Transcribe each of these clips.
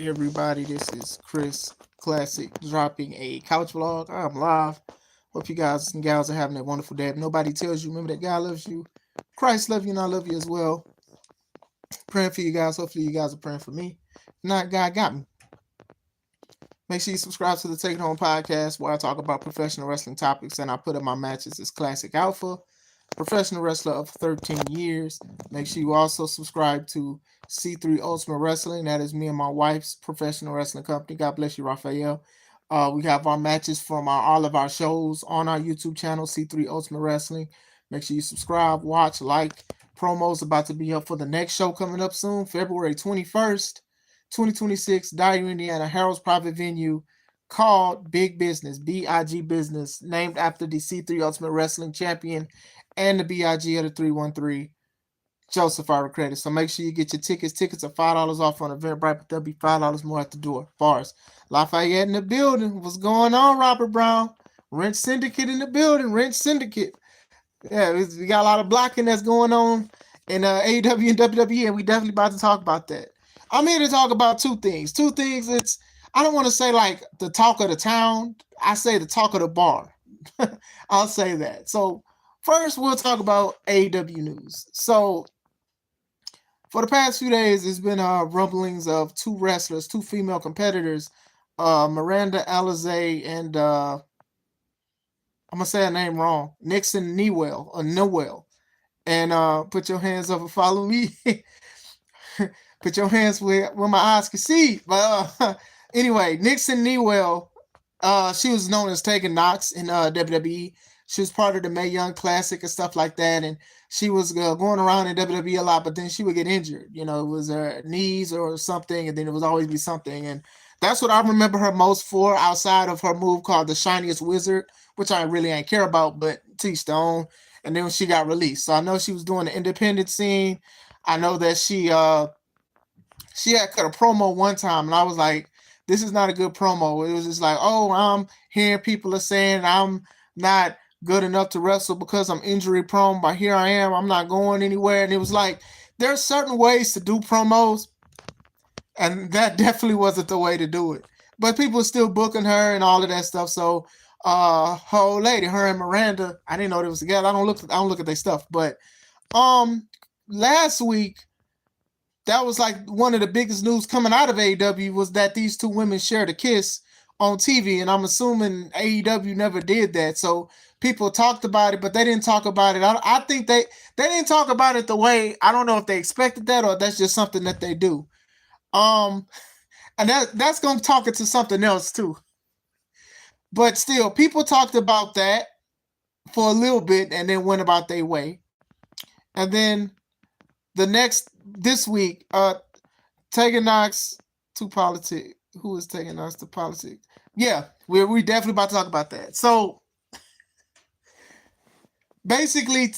Everybody, this is Chris Classic dropping a couch vlog. I'm live. Hope you guys and gals are having a wonderful day. If nobody tells you, remember that God loves you. Christ loves you and I love you as well. Praying for you guys. Hopefully you guys are praying for me. If not, God got me. Make sure you subscribe to the Take It Home podcast where I talk about professional wrestling topics and I put up my matches as Classic Alpha, professional wrestler of 13 years. Make sure you also subscribe to C3 Ultimate Wrestling. That is me and my wife's professional wrestling company. God bless you, Raphael. We have our matches from all of our shows on our YouTube channel, C3 Ultimate Wrestling. Make sure you subscribe, watch, like. Promos about to be up for the next show coming up soon, February 21st, 2026, Dyer, Indiana, Harold's private venue called Big Business, BIG Business, named after the C3 Ultimate Wrestling Champion and the BIG of the 313, Joseph Ira Credit. So make sure you get your tickets. Tickets are $5 off on Eventbrite, but there'll be $5 more at the door. Bars. Lafayette in the building. What's going on, Robert Brown? Rent Syndicate in the building. Rent Syndicate. Yeah, we got a lot of blocking that's going on in AEW and WWE, and we definitely about to talk about that. I'm here to talk about two things. Two things. I don't want to say like the talk of the town. I say the talk of the bar. I'll say that. So first, we'll talk about AEW news. So for the past few days, there's been rumblings of two wrestlers, two female competitors, Miranda Alizé and I'm gonna say her name wrong, Nixon Newell or Noel. And put your hands up and follow me. Put your hands where my eyes can see. But anyway, Nixon Newell, she was known as Tegan Knox in WWE. She was part of the Mae Young Classic and stuff like that, and she was going around in WWE a lot. But then she would get injured. You know, it was her knees or something, and then it would always be something. And that's what I remember her most for, outside of her move called the Shiniest Wizard, which I really ain't care about, but teach their own. And then she got released, so I know she was doing the independent scene. I know that she had cut a promo one time, and I was like, "This is not a good promo." It was just like, "Oh, I'm hearing people are saying I'm not good enough to wrestle because I'm injury prone, but here I am. I'm not going anywhere." And it was like, there's certain ways to do promos, and that definitely wasn't the way to do it. But people are still booking her and all of that stuff. So, her old lady, her and Miranda, I didn't know they was together. I don't look at their stuff, but um, last week that was like one of the biggest news coming out of AEW was that these two women shared a kiss on TV, and I'm assuming AEW never did that. So people talked about it, but they didn't talk about it. I think they didn't talk about it the way, I don't know if they expected that or that's just something that they do. Um, and that's gonna talk into something else too. But still, people talked about that for a little bit and then went about their way. And then this week, Tegan Knox to politics. Who is Tegan Knox to politics? Yeah, we definitely about to talk about that. So basically,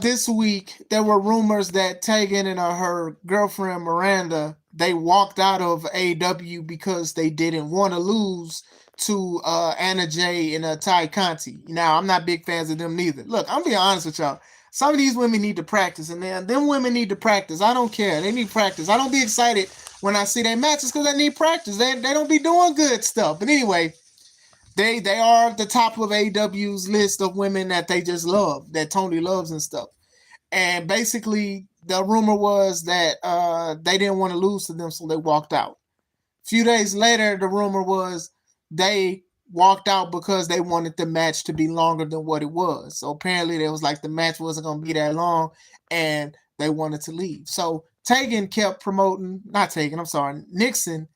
this week there were rumors that Tegan and her girlfriend Miranda, they walked out of AEW because they didn't want to lose to Anna Jay and Ty Conti. Now, I'm not big fans of them neither. Look, I'm being honest with y'all. Some of these women need to practice, and them women need to practice. I don't care. They need practice. I don't be excited when I see their matches because they need practice. They don't be doing good stuff. But anyway, they are at the top of AEW's list of women that they just love, that Tony loves and stuff. And basically, the rumor was that they didn't want to lose to them, so they walked out. A few days later, the rumor was they walked out because they wanted the match to be longer than what it was. So apparently, it was like the match wasn't going to be that long, and they wanted to leave. So Tegan kept promoting, not Tegan, I'm sorry, Nixon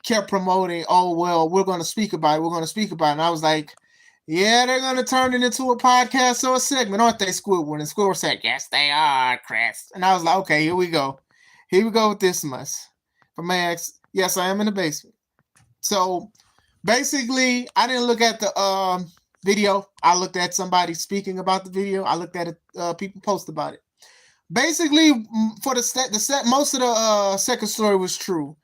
kept promoting, "Oh, well, we're going to speak about it. We're going to speak about it." And I was like, yeah, they're going to turn it into a podcast or a segment, aren't they, Squidward? And Squidward said, "Yes, they are, Chris." And I was like, okay, here we go. Here we go with this much. For Max, yes, I am in the basement. So basically, I didn't look at the video. I looked at somebody speaking about the video. I looked at it, people post about it. Basically, for the set, most of the second story was true.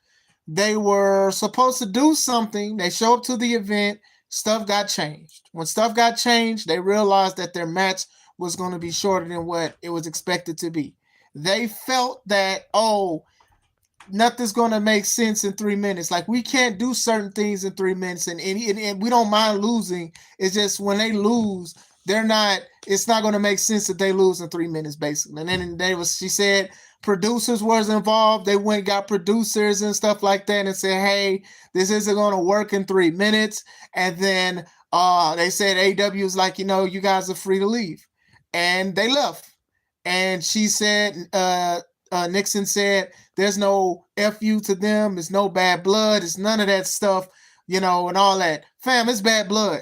They were supposed to do something. They show up to the event. Stuff got changed. When stuff got changed, they realized that their match was going to be shorter than what it was expected to be. They felt that, oh, nothing's gonna make sense in 3 minutes. Like we can't do certain things in 3 minutes, and we don't mind losing. It's just when they lose, they're not. It's not gonna make sense that they lose in 3 minutes, basically. And then she said producers was involved. They went and got producers and stuff like that, and said, hey, this isn't gonna work in 3 minutes. And then they said AEW is like, you guys are free to leave, and they left. And she said, Nixon said, there's no FU to them. It's no bad blood. It's none of that stuff, and all that. Fam, it's bad blood.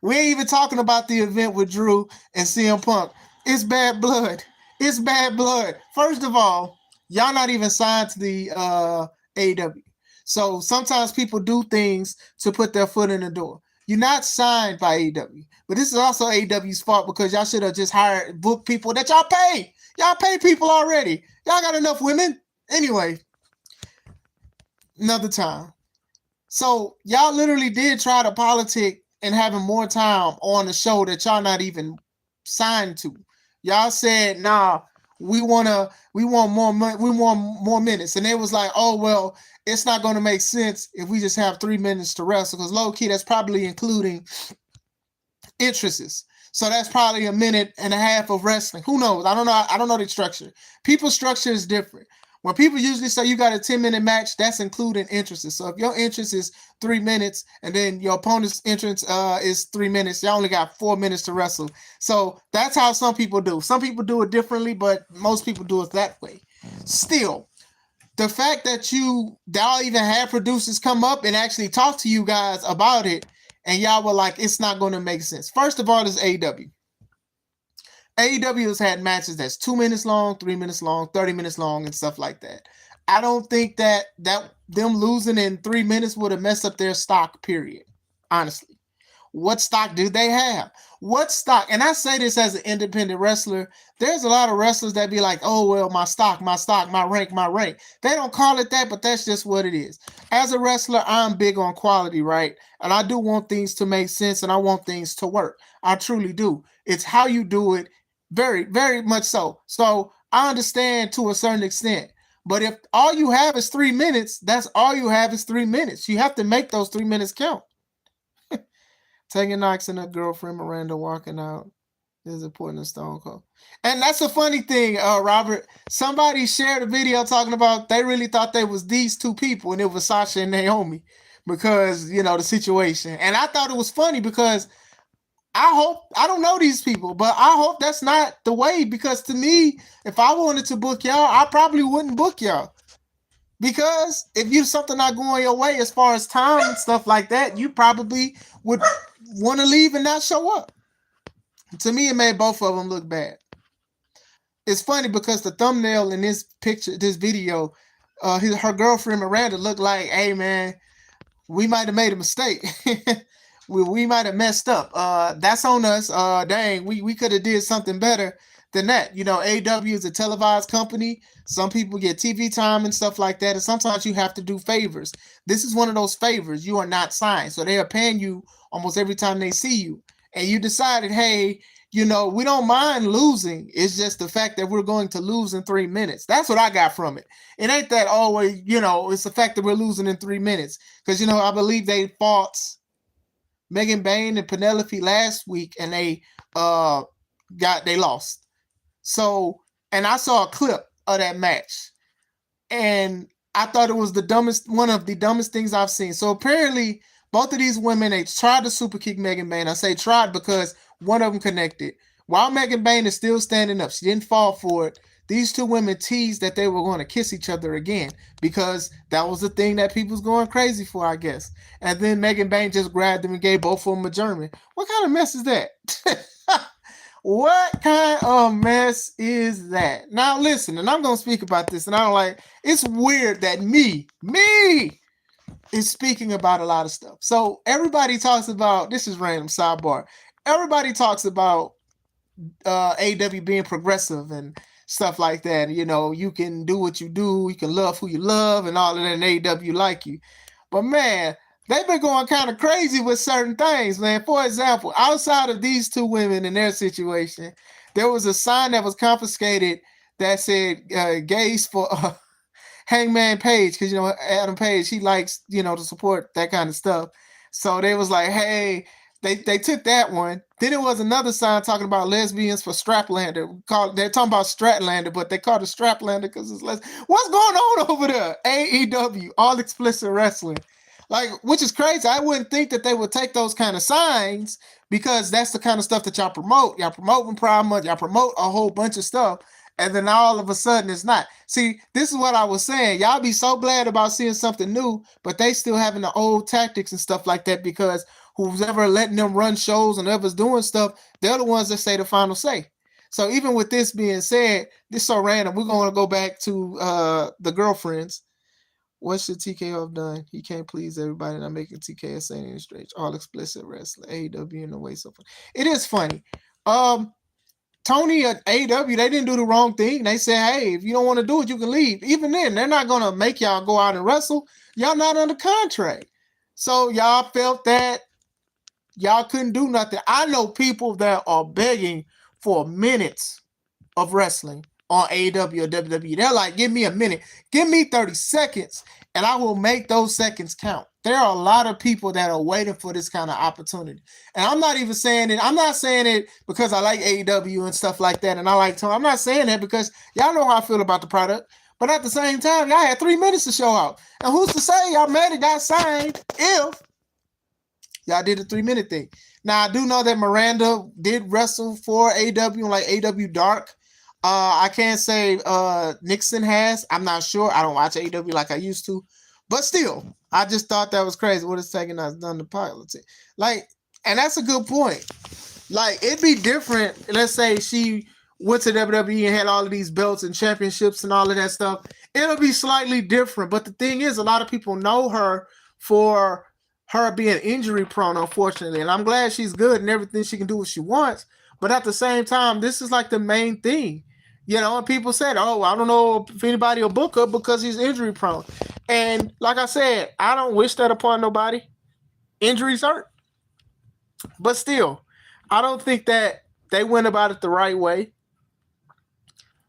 We ain't even talking about the event with Drew and CM Punk. It's bad blood. It's bad blood. First of all, y'all not even signed to the AEW. So sometimes people do things to put their foot in the door. You're not signed by AEW. But this is also AEW's fault because y'all should have just booked people that y'all pay. Y'all pay people already. Y'all got enough women. Anyway, another time. So y'all literally did try to politic and having more time on the show that y'all not even signed to. Y'all said, nah, we want more money, we want more minutes. And it was like, oh, well, it's not going to make sense if we just have 3 minutes to wrestle, because low key, that's probably including entrances. So that's probably a minute and a half of wrestling. Who knows? I don't know the structure. People's structure is different. When people usually say you got a 10-minute match, that's including entrances. So if your entrance is 3 minutes and then your opponent's entrance is 3 minutes, you only got 4 minutes to wrestle. So that's how some people do. Some people do it differently, but most people do it that way. Still, the fact that y'all even had producers come up and actually talk to you guys about it, and y'all were like, it's not going to make sense. First of all, it's AEW. AEW has had matches that's 2 minutes long, 3 minutes long, 30 minutes long, and stuff like that. I don't think that them losing in 3 minutes would have messed up their stock, period. Honestly. What stock do they have? What stock? And I say this as an independent wrestler. There's a lot of wrestlers that be like, oh, well, my stock, my rank. They don't call it that, but that's just what it is. As a wrestler, I'm big on quality, right? And I do want things to make sense, and I want things to work. I truly do. It's how you do it, very, very much so. So I understand to a certain extent. But if all you have is 3 minutes, that's all you have is 3 minutes. You have to make those 3 minutes count. Taking Knox and her girlfriend Miranda walking out is important in Stone Cold. And that's a funny thing, Robert. Somebody shared a video talking about they really thought they was these two people, and it was Sasha and Naomi because, the situation. And I thought it was funny because I don't know these people, but I hope that's not the way, because to me, if I wanted to book y'all, I probably wouldn't book y'all. Because if you something not going your way as far as time and stuff like that, you probably would want to leave and not show up. To me, it made both of them look bad. It's funny because the thumbnail in this picture, this video, her girlfriend Miranda looked like, hey man, we might have made a mistake. we might have messed up. That's on us. Dang, we could have did something better than that. AEW is a televised company. Some people get TV time and stuff like that, and sometimes you have to do favors. This is one of those favors. You are not signed, so they are paying you almost every time they see you. And you decided, hey, we don't mind losing. It's just the fact that we're going to lose in 3 minutes. That's what I got from it. It ain't that always, it's the fact that we're losing in 3 minutes. Because, I believe they fought Megan Bain and Penelope last week, and they lost. So, and I saw a clip of that match, and I thought it was one of the dumbest things I've seen. So apparently, both of these women, they tried to super kick Megan Bain. I say tried because one of them connected. While Megan Bain is still standing up, she didn't fall for it. These two women teased that they were going to kiss each other again because that was the thing that people's going crazy for, I guess. And then Megan Bain just grabbed them and gave both of them a German. What kind of mess is that? What kind of mess is that? Now listen, and I'm going to speak about this, and I don't like, it's weird that me is speaking about a lot of stuff. So everybody talks about, this is random sidebar, everybody talks about AEW being progressive and stuff like that. You can do what you do, you can love who you love and all of that, and AEW like you. But man, they've been going kind of crazy with certain things, man. For example, outside of these two women and their situation, there was a sign that was confiscated that said gays for Hangman Page, because Adam Page, he likes to support that kind of stuff. So they was like, hey, they took that one. Then it was another sign talking about lesbians for Straplander. They're talking about Stratlander, but they called it Straplander because it's less. What's going on over there? AEW, all explicit wrestling. Like, which is crazy. I wouldn't think that they would take those kind of signs because that's the kind of stuff that y'all promote. Y'all promoting Pride Month. Y'all promote a whole bunch of stuff. And then all of a sudden it's not. See, this is what I was saying. Y'all be so glad about seeing something new, but they still having the old tactics and stuff like that because who's ever letting them run shows and whoever's doing stuff, they're the ones that say the final say. So even with this being said, this is so random. We're going to go back to the girlfriends. What should TKO have done? He can't please everybody, not making TKO say anything strange. All explicit wrestling, AEW in the way so funny. It is funny. Tony at AEW, they didn't do the wrong thing. They said, hey, if you don't want to do it, you can leave. Even then, they're not going to make y'all go out and wrestle. Y'all not under contract. So y'all felt that y'all couldn't do nothing. I know people that are begging for minutes of wrestling on AEW or WWE. They're like, give me a minute. Give me 30 seconds, and I will make those seconds count. There are a lot of people that are waiting for this kind of opportunity. And I'm not even saying it. I'm not saying it because I like AEW and stuff like that, and I like Tony. I'm not saying that because y'all know how I feel about the product. But at the same time, y'all had 3 minutes to show out. And who's to say y'all made it got signed if y'all did the 3-minute thing? Now, I do know that Miranda did wrestle for AEW, like AEW Dark. I can't say Nixon has. I'm not sure. I don't watch AEW like I used to. But still, I just thought that was crazy. What it's taking us done to politics. Like, and that's a good point. Like, it'd be different. Let's say she went to WWE and had all of these belts and championships and all of that stuff. It'll be slightly different. But the thing is, a lot of people know her for her being injury prone, unfortunately. And I'm glad she's good and everything. She can do what she wants. But at the same time, this is like the main thing. And people said, oh, I don't know if anybody will book her because he's injury prone. And like I said, I don't wish that upon nobody. Injuries hurt. But still, I don't think that they went about it the right way.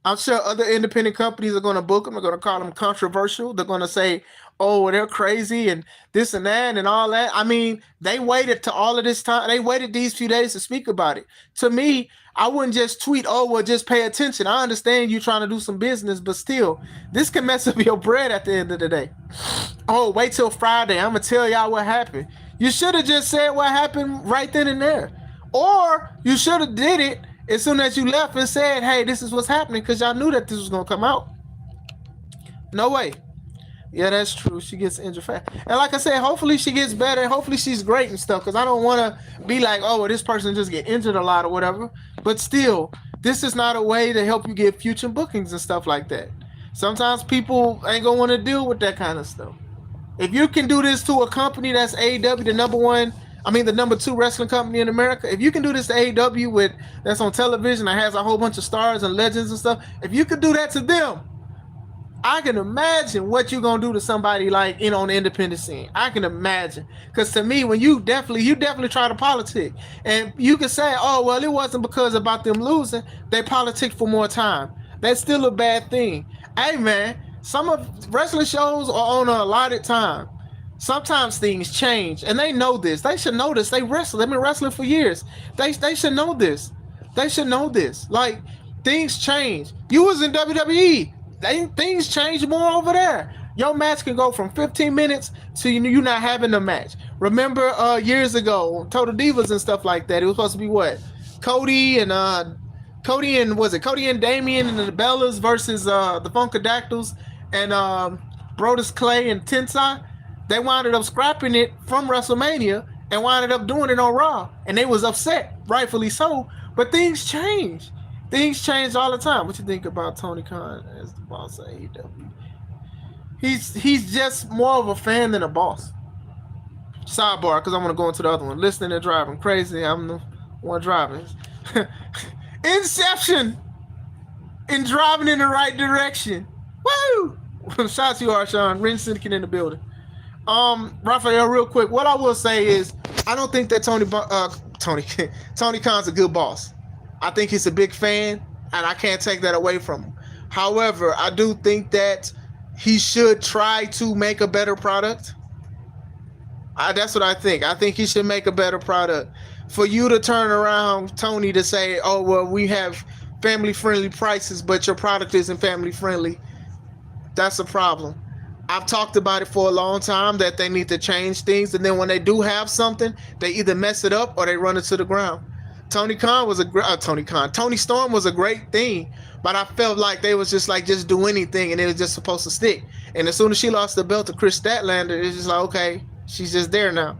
I'm sure other independent companies are going to book them. They're going to call them controversial. They're going to say, oh, they're crazy and this and that and all that. I mean, they waited to all of this time. They waited these few days to speak about it. To me, I wouldn't just tweet, oh, well, just pay attention. I understand you trying to do some business, but still, this can mess up your bread at the end of the day. Oh, wait till Friday. I'm going to tell y'all what happened. You should have just said what happened right then and there. Or you should have did it as soon as you left and said, hey, this is what's happening because y'all knew that this was going to come out. No way. Yeah, that's true. She gets injured fast. And like I said, hopefully she gets better. Hopefully she's great and stuff because I don't want to be like, oh, well, this person just get injured a lot or whatever. But still, this is not a way to help you get future bookings and stuff like that. Sometimes people ain't going to want to deal with that kind of stuff. If you can do this to a company that's AEW, the number 2 wrestling company in America, if you can do this to AEW that's on television that has a whole bunch of stars and legends and stuff, if you could do that to them, I can imagine what you're going to do to somebody like, on the independent scene. I can imagine. Because to me, when you definitely try to politic. And you can say, oh, well, it wasn't because about them losing. They politic for more time. That's still a bad thing. Hey, man, some of wrestling shows are on a allotted time. Sometimes things change. And they know this. They should know this. They wrestle. They've been wrestling for years. They should know this. They should know this. Like, things change. You was in WWE. Things change more over there. Your match can go from 15 minutes to you not having a match. Remember years ago, Total Divas and stuff like that. It was supposed to be what? Cody and Damian and the Bellas versus the Funkadactyls and Brodus Clay and Tensai. They wound up scrapping it from WrestleMania and wound up doing it on Raw. And they was upset, rightfully so. But things change. Things change all the time. What you think about Tony Khan as the boss of AEW? He's just more of a fan than a boss. Sidebar, because I want to go into the other one. Listening and driving. Crazy, I'm the one driving. Inception! In driving in the right direction. Woo! Shout out to you, Arshawn. Ren Syndicate in the building. Raphael, real quick. What I will say is, I don't think that Tony Khan's a good boss. I think he's a big fan, and I can't take that away from him. However, I do think that he should try to make a better product. That's what I think. I think he should make a better product. For you to turn around, Tony, to say, "Oh well, we have family-friendly prices, but your product isn't family-friendly," that's a problem. I've talked about it for a long time that they need to change things, and then when they do have something, they either mess it up or they run it to the ground. Tony Storm was a great thing, but I felt like they was just like just do anything, and it was just supposed to stick. And as soon as she lost the belt to Chris Statlander, it's just like okay, she's just there now.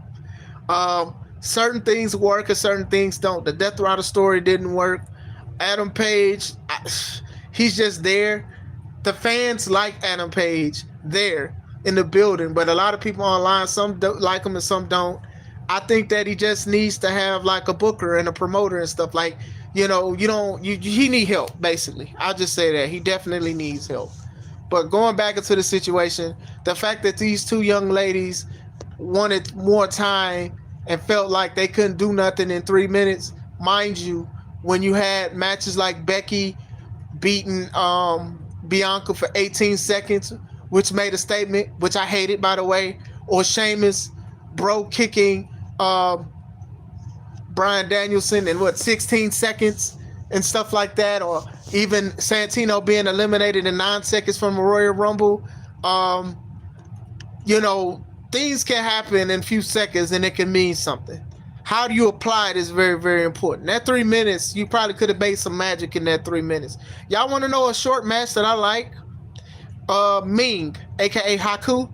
Certain things work and certain things don't. The Death Rider story didn't work. Adam Page, he's just there. The fans like Adam Page there in the building, but a lot of people online, some don't like him and some don't. I think that he just needs to have like a booker and a promoter and stuff. Like, he need help, basically. I'll just say that. He definitely needs help. But going back into the situation, the fact that these two young ladies wanted more time and felt like they couldn't do nothing in 3 minutes, mind you, when you had matches like Becky beating Bianca for 18 seconds, which made a statement, which I hated, by the way, or Sheamus kicking Bryan Danielson in 16 seconds and stuff like that, or even Santino being eliminated in 9 seconds from a Royal Rumble. Things can happen in a few seconds and it can mean something. How do you apply it is very, very important. That 3 minutes, you probably could have made some magic in that 3 minutes. Y'all want to know a short match that I like? Ming, aka Haku,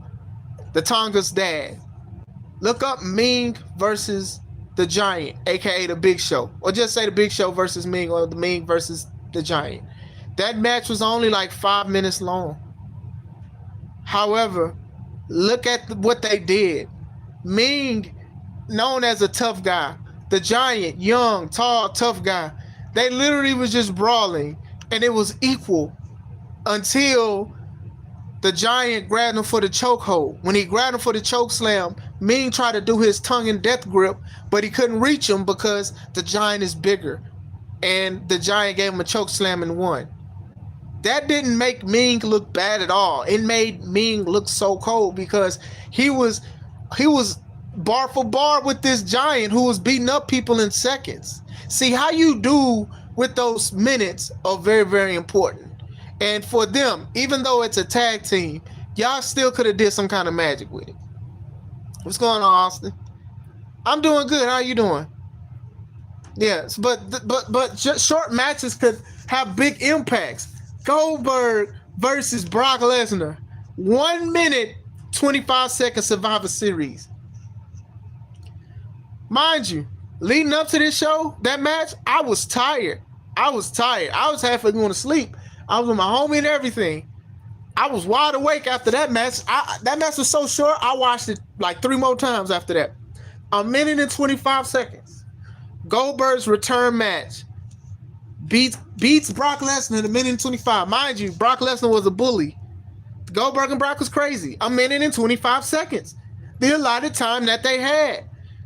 the Tonga's dad. Look up Ming versus the Giant, aka the Big Show. Or just say the Big Show versus Ming, or the Ming versus the Giant. That match was only like 5 minutes long. However, look at what they did. Ming, known as a tough guy. The Giant, young, tall, tough guy. They literally was just brawling, and it was equal until the Giant grabbed him for the chokehold. When he grabbed him for the choke slam, Ming tried to do his tongue and death grip, but he couldn't reach him because the Giant is bigger. And the Giant gave him a choke slam and won. That didn't make Ming look bad at all. It made Ming look so cold because he was bar for bar with this Giant who was beating up people in seconds. See, how you do with those minutes are very, very important. And for them, even though it's a tag team, y'all still could have did some kind of magic with it. What's going on, Austin? I'm doing good. How you doing? Yes, but short matches could have big impacts. Goldberg versus Brock Lesnar. 1 minute, 25 seconds Survivor Series. Mind you, leading up to this show, that match, I was tired. I was halfway going to sleep. I was with my homie and everything. I was wide awake after that match. That match was so short, I watched it like 3 more times after that. 1 minute and 25 seconds. Goldberg's return match beats Brock Lesnar in 1 minute and 25. Mind you, Brock Lesnar was a bully. Goldberg and Brock was crazy. 1 minute and 25 seconds. The allotted time that they had.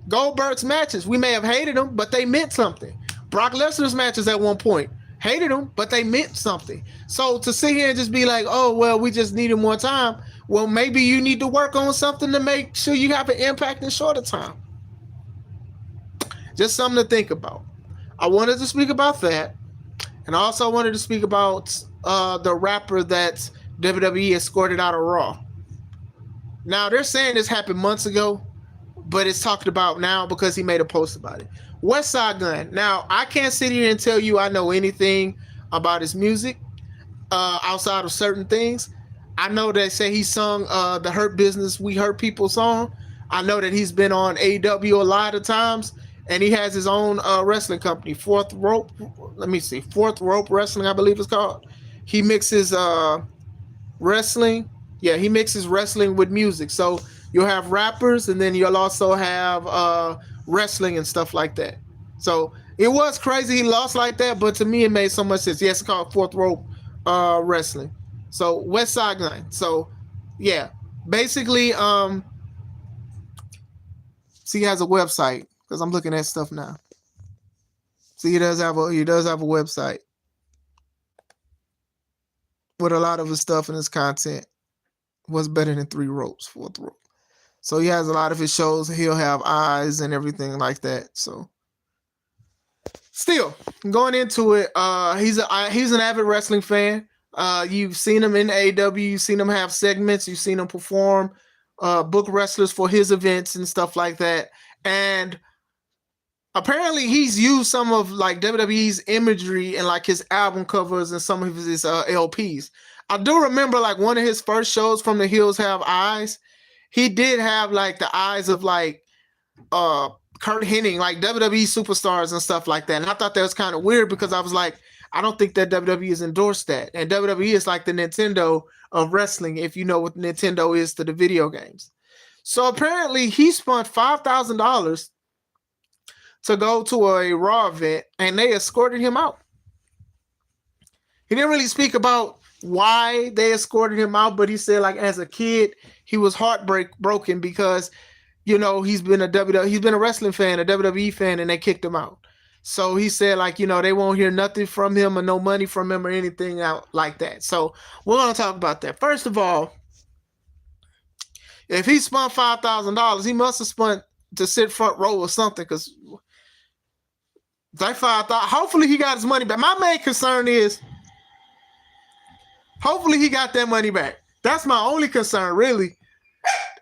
Goldberg's matches, we may have hated them, but they meant something. Brock Lesnar's matches at one point, hated them, but they meant something. So to sit here and just be like, oh, well, we just needed more time. Well, maybe you need to work on something to make sure you have an impact in shorter time. Just something to think about. I wanted to speak about that. And I also wanted to speak about the rapper that WWE escorted out of Raw. Now, they're saying this happened months ago, but it's talked about now because he made a post about it. Westside Gunn. Now, I can't sit here and tell you I know anything about his music outside of certain things. I know they say he sung the Hurt Business, We Hurt People song. I know that he's been on AEW a lot of times, and he has his own wrestling company, Fourth Rope Wrestling, I believe it's called. He mixes wrestling. Yeah, he mixes wrestling with music. So you'll have rappers, and then you'll also have wrestling and stuff like that. So it was crazy he lost like that, but to me it made so much sense. Yes, it's called Fourth Rope Wrestling. So Westside Gunn. So yeah, basically, see, he has a website because I'm looking at stuff now. See, he does have a website with a lot of his stuff and his content. What's better than 3 ropes, 4th rope? So he has a lot of his shows. He'll have eyes and everything like that. So still going into it, he's an avid wrestling fan. You've seen him in AEW. You've seen him have segments. You've seen him perform, book wrestlers for his events and stuff like that. And apparently he's used some of like WWE's imagery and like his album covers and some of his LPs. I do remember like one of his first shows, From the Hills Have Eyes. He did have like the eyes of like Kurt Hennig, like WWE superstars and stuff like that. And I thought that was kind of weird because I was like, I don't think that WWE has endorsed that. And WWE is like the Nintendo of wrestling, if you know what Nintendo is to the video games. So apparently he spent $5,000 to go to a Raw event and they escorted him out. He didn't really speak about why they escorted him out, but he said like as a kid, he was heartbroken because he's been a wrestling fan, a WWE fan, and they kicked him out. So he said like, they won't hear nothing from him or no money from him or anything out like that. So we're going to talk about that. First of all, if he spent $5,000, he must have spent to sit front row or something because that $5,000, hopefully he got his money back. My main concern is hopefully he got that money back. That's my only concern, really.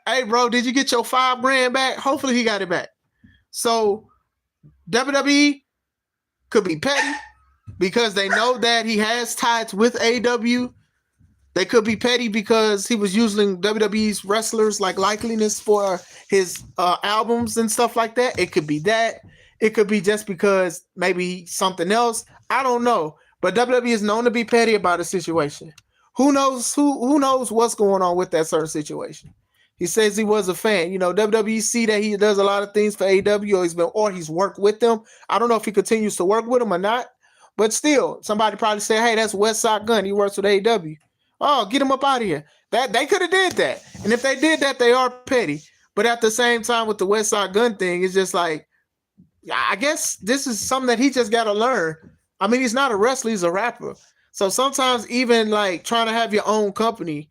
Hey, bro, did you get your $5,000 back? Hopefully he got it back. So WWE could be petty because they know that he has ties with AEW. They could be petty because he was using WWE's wrestlers like likeliness for his albums and stuff like that. It could be that. It could be just because maybe something else. I don't know. But WWE is known to be petty about a situation. Who knows what's going on with that certain situation? He says he was a fan. WWE see that he does a lot of things for AEW or he's worked with them. I don't know if he continues to work with them or not. But still, somebody probably said, hey, that's Westside Gunn. He works with AEW. Oh, get him up out of here. That they could have did that. And if they did that, they are petty. But at the same time with the Westside Gunn thing, it's just like, I guess this is something that he just got to learn. I mean, he's not a wrestler, he's a rapper. So sometimes even like trying to have your own company,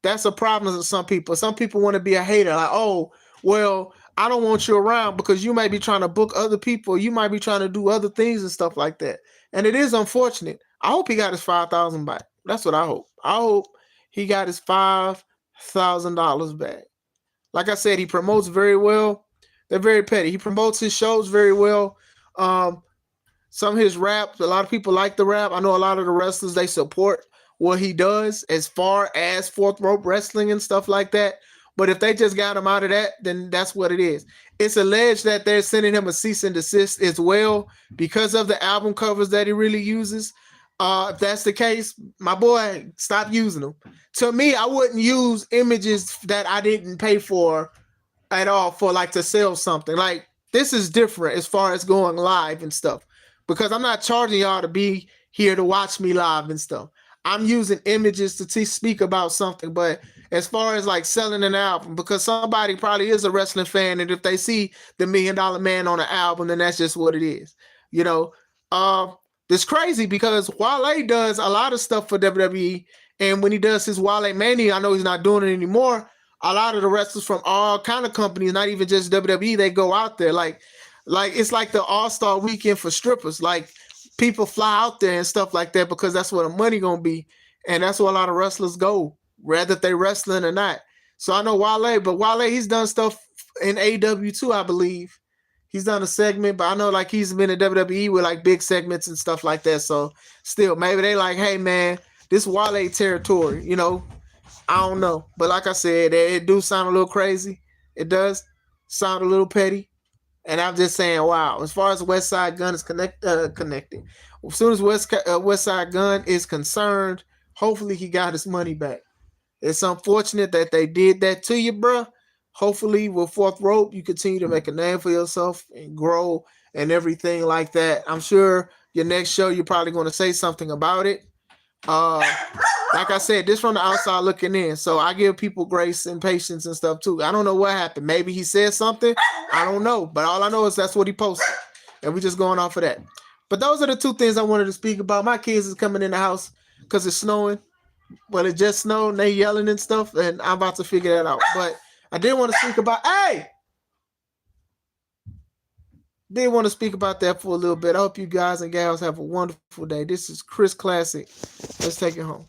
that's a problem to some people. Some people want to be a hater. Like, oh, well, I don't want you around because you might be trying to book other people. You might be trying to do other things and stuff like that. And it is unfortunate. I hope he got his $5,000 back. That's what I hope. I hope he got his $5,000 back. Like I said, he promotes very well. They're very petty. He promotes his shows very well. Some of his rap, a lot of people like the rap. I know a lot of the wrestlers, they support what he does as far as 4th rope wrestling and stuff like that. But if they just got him out of that, then that's what it is. It's alleged that they're sending him a cease and desist as well because of the album covers that he really uses. If that's the case, my boy, stop using them. To me, I wouldn't use images that I didn't pay for at all for like to sell something. Like this is different as far as going live and stuff because I'm not charging y'all to be here to watch me live and stuff. I'm using images to speak about something, but as far as like selling an album, because somebody probably is a wrestling fan, and if they see the $1 Million Man on an album, then that's just what it is. It's crazy because Wale does a lot of stuff for WWE, and when he does his Wale Mania, I know he's not doing it anymore. A lot of the wrestlers from all kind of companies, not even just WWE, they go out there. Like it's like the All-Star weekend for strippers. Like people fly out there and stuff like that because that's where the money gonna be, and that's where a lot of wrestlers go, whether they wrestling or not. So I know Wale, but Wale, he's done stuff in AEW too, I believe. He's done a segment, but I know like he's been in WWE with like big segments and stuff like that. So still, maybe they like, hey man, this Wale territory, I don't know. But like I said, it do sound a little crazy. It does sound a little petty. And I'm just saying, wow. As far as Westside Gunn is connected, as soon as Westside Gunn is concerned, hopefully he got his money back. It's unfortunate that they did that to you, bro. Hopefully with 4th rope, you continue to make a name for yourself and grow and everything like that. I'm sure your next show, you're probably going to say something about it. Like I said, this from the outside looking in. So I give people grace and patience and stuff too. I don't know what happened. Maybe he said something. I don't know. But all I know is that's what he posted. And we're just going off of that. But those are the two things I wanted to speak about. My kids is coming in the house because it's snowing. but it just snowed and they yelling and stuff, and I'm about to figure that out. But I did want to speak about that for a little bit. I hope you guys and gals have a wonderful day. This is Chris Classic. Let's take it home.